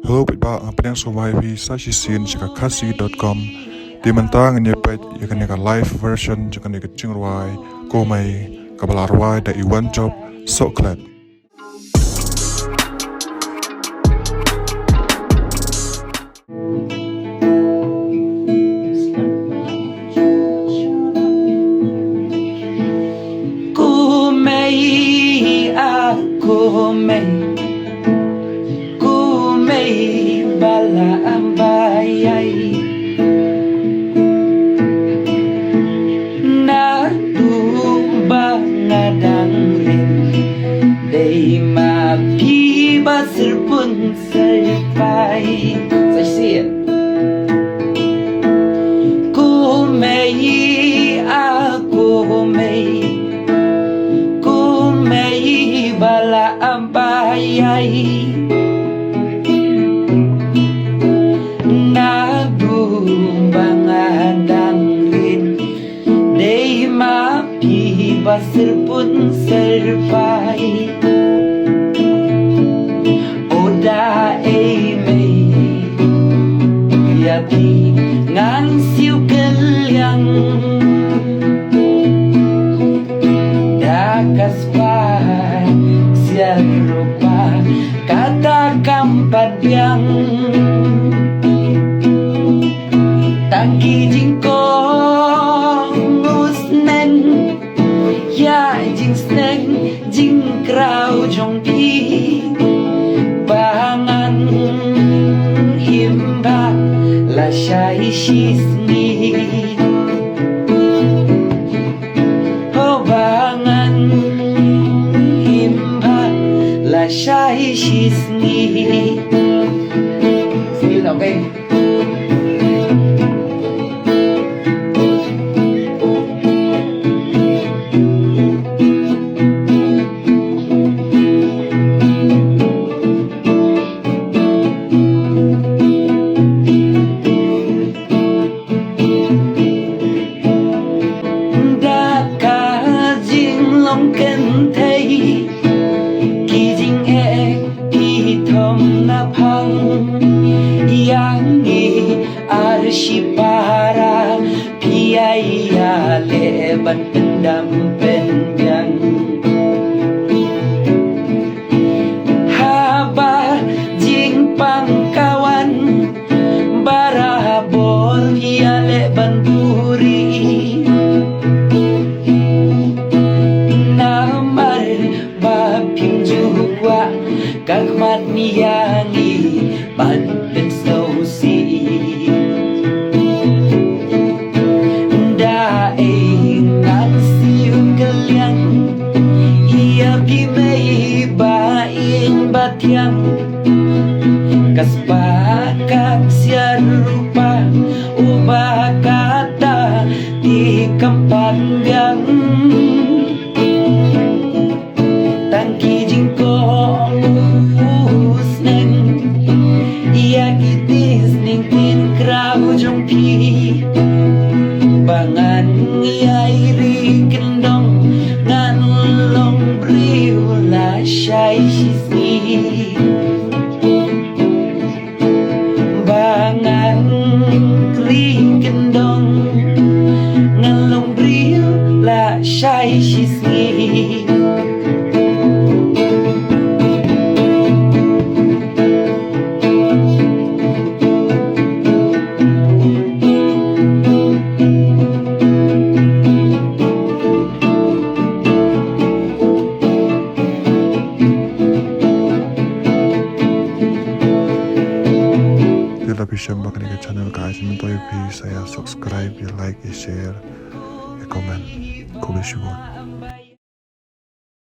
Hello pitba apanyang survive sa sisin jika kasi.com di mentang nyepet yakan yaka live version jika yaka cingruai komai kabalarwai da iwan job soklet. Kumei bala ambayai na tumbangadang rin day mapiba serpun serpai. Saya see it. Kumei bala ambayai nagumbangadang rin day mapiba serpun serpai. Oda ay may yapi ngan siu kelyang dakas pa siang rupa kata kampat biang tangki jingkong usnen ya jing sneng jing krau jong pi bangan himba la shai shisni oh bangan himba la shai shisni. Still okay. Long cần thấy kỳ dinh e đi thom na phang yang nghi arshipara piaya leban pendam penjang haba jing pangkawan barabol ya leban duri kakmat niyangi panten sausi daengan siu kelyang ia bimei baing batyang kaspakat siar rupa ubah kata di kampan gang tangki jingkong usnen ia kitis ning tin krau jong pi bangan ia iri kendong ngan long briu la shai shisni bangan ri kendong ngan long briu la shai shisni. Lebih syambak ke channel guys, mentoy saya subscribe, ya like, ya share, ya komen, kulis